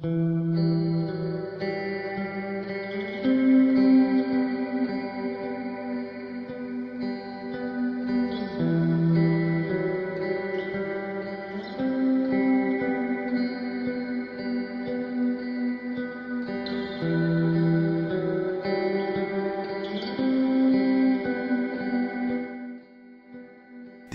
The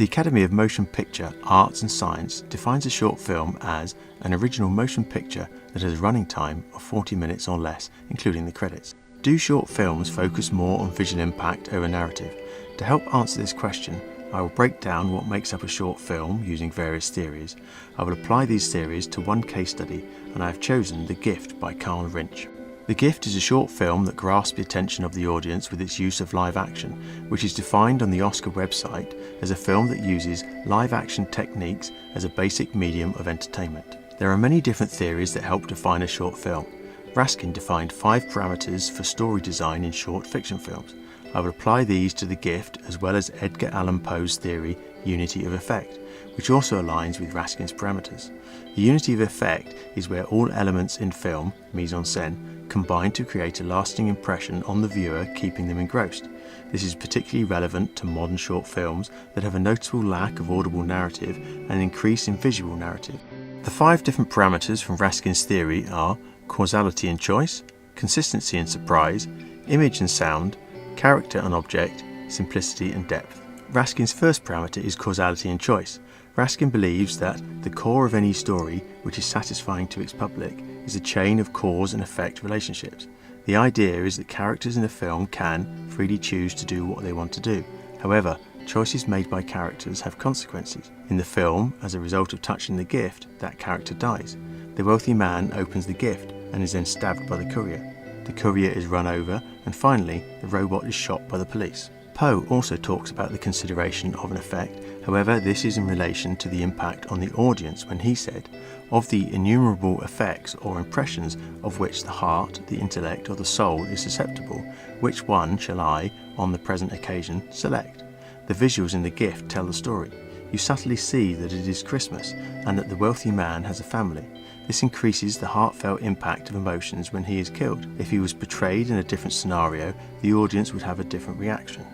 Academy of Motion Picture Arts and Science defines a short film as an original motion picture that has a running time of 40 minutes or less, including the credits. Do short films focus more on visual impact over narrative? To help answer this question, I will break down what makes up a short film using various theories. I will apply these theories to one case study, and I have chosen The Gift by Carl Rinsch. The Gift is a short film that grasps the attention of the audience with its use of live action, which is defined on the Oscar website as a film that uses live action techniques as a basic medium of entertainment. There are many different theories that help define a short film. Raskin defined 5 parameters for story design in short fiction films. I will apply these to The Gift as well as Edgar Allan Poe's theory, unity of effect, which also aligns with Raskin's parameters. The unity of effect is where all elements in film, mise en scène, combine to create a lasting impression on the viewer, keeping them engrossed. This is particularly relevant to modern short films that have a noticeable lack of audible narrative and an increase in visual narrative. The 5 different parameters from Raskin's theory are causality and choice, consistency and surprise, image and sound, character and object, simplicity and depth. Raskin's first parameter is causality and choice. Raskin believes that the core of any story which is satisfying to its public is a chain of cause and effect relationships. The idea is that characters in a film can freely choose to do what they want to do. However, choices made by characters have consequences. In the film, as a result of touching the gift, that character dies. The wealthy man opens the gift and is then stabbed by the courier. The courier is run over, and finally, the robot is shot by the police. Poe also talks about the consideration of an effect. However, this is in relation to the impact on the audience when he said, "Of the innumerable effects or impressions of which the heart, the intellect, or the soul is susceptible, which one shall I, on the present occasion, select?" The visuals in The Gift tell the story. You subtly see that it is Christmas and that the wealthy man has a family. This increases the heartfelt impact of emotions when he is killed. If he was portrayed in a different scenario, the audience would have a different reaction.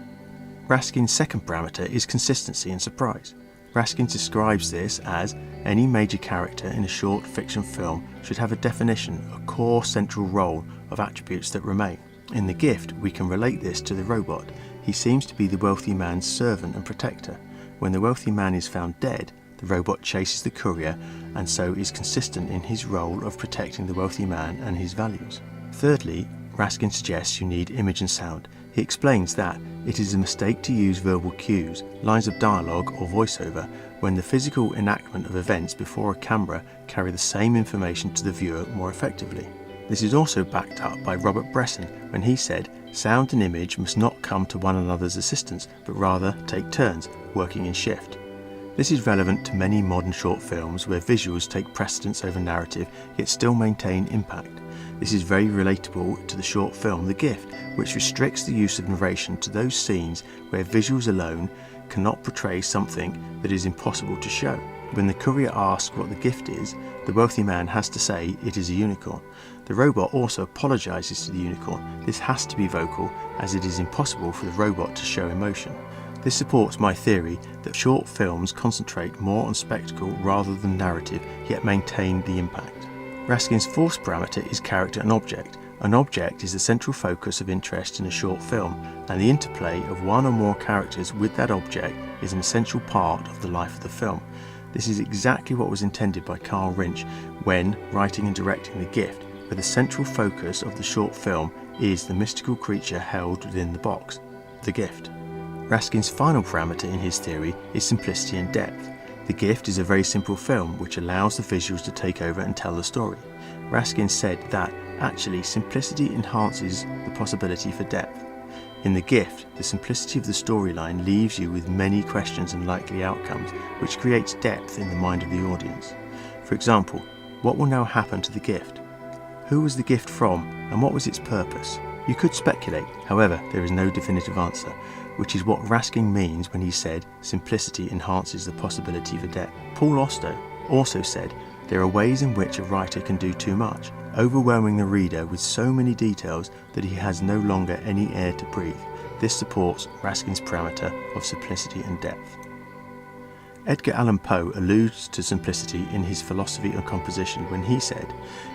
Raskin's second parameter is consistency and surprise. Raskin describes this as any major character in a short fiction film should have a definition, a core central role of attributes that remain. In The Gift, we can relate this to the robot. He seems to be the wealthy man's servant and protector. When the wealthy man is found dead, the robot chases the courier and so is consistent in his role of protecting the wealthy man and his values. Thirdly, Raskin suggests you need image and sound. He explains that it is a mistake to use verbal cues, lines of dialogue or voiceover, when the physical enactment of events before a camera carry the same information to the viewer more effectively. This is also backed up by Robert Bresson when he said, "Sound and image must not come to one another's assistance, but rather take turns, working in shift." This is relevant to many modern short films where visuals take precedence over narrative yet still maintain impact. This is very relatable to the short film The Gift, which restricts the use of narration to those scenes where visuals alone cannot portray something that is impossible to show. When the courier asks what the gift is, the wealthy man has to say it is a unicorn. The robot also apologizes to the unicorn. This has to be vocal, as it is impossible for the robot to show emotion. This supports my theory that short films concentrate more on spectacle rather than narrative, yet maintain the impact. Raskin's fourth parameter is character and object. An object is the central focus of interest in a short film, and the interplay of one or more characters with that object is an essential part of the life of the film. This is exactly what was intended by Carl Rinsch when writing and directing The Gift, where the central focus of the short film is the mystical creature held within the box, the gift. Raskin's final parameter in his theory is simplicity and depth. The Gift is a very simple film which allows the visuals to take over and tell the story. Raskin said that actually simplicity enhances the possibility for depth. In The Gift, the simplicity of the storyline leaves you with many questions and likely outcomes, which creates depth in the mind of the audience. For example, what will now happen to the gift? Who was the gift from, and what was its purpose? You could speculate, however, there is no definitive answer, which is what Raskin means when he said simplicity enhances the possibility for depth. Paul Auster also said, There are ways in which a writer can do too much, overwhelming the reader with so many details that he has no longer any air to breathe. This supports Raskin's parameter of simplicity and depth. Edgar Allan Poe alludes to simplicity in his philosophy of composition when he said,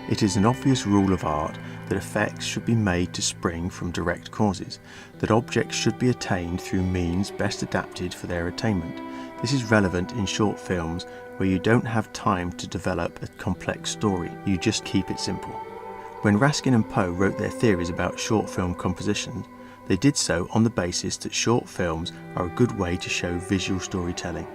"It is an obvious rule of art that effects should be made to spring from direct causes, that objects should be attained through means best adapted for their attainment. This is relevant in short films where you don't have time to develop a complex story, you just keep it simple." When Raskin and Poe wrote their theories about short film composition, they did so on the basis that short films are a good way to show visual storytelling.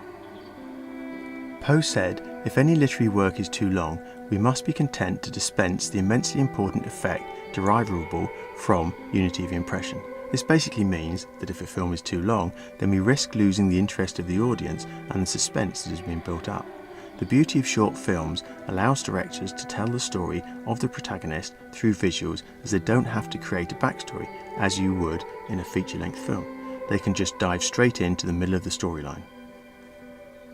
Poe said, "If any literary work is too long, we must be content to dispense the immensely important effect derivable from unity of impression." This basically means that if a film is too long, then we risk losing the interest of the audience and the suspense that has been built up. The beauty of short films allows directors to tell the story of the protagonist through visuals, as they don't have to create a backstory, as you would in a feature-length film. They can just dive straight into the middle of the storyline.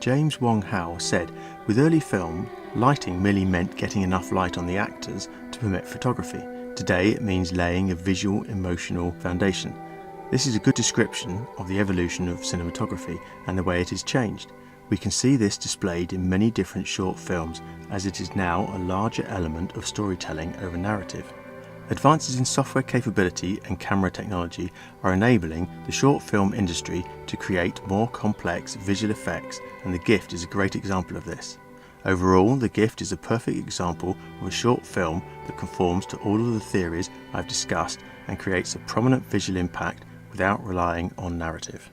James Wong Howe said, "With early film, lighting merely meant getting enough light on the actors to permit photography. Today it means laying a visual, emotional foundation." This is a good description of the evolution of cinematography and the way it has changed. We can see this displayed in many different short films, as it is now a larger element of storytelling over narrative. Advances in software capability and camera technology are enabling the short film industry to create more complex visual effects, and The Gift is a great example of this. Overall, The Gift is a perfect example of a short film that conforms to all of the theories I've discussed and creates a prominent visual impact without relying on narrative.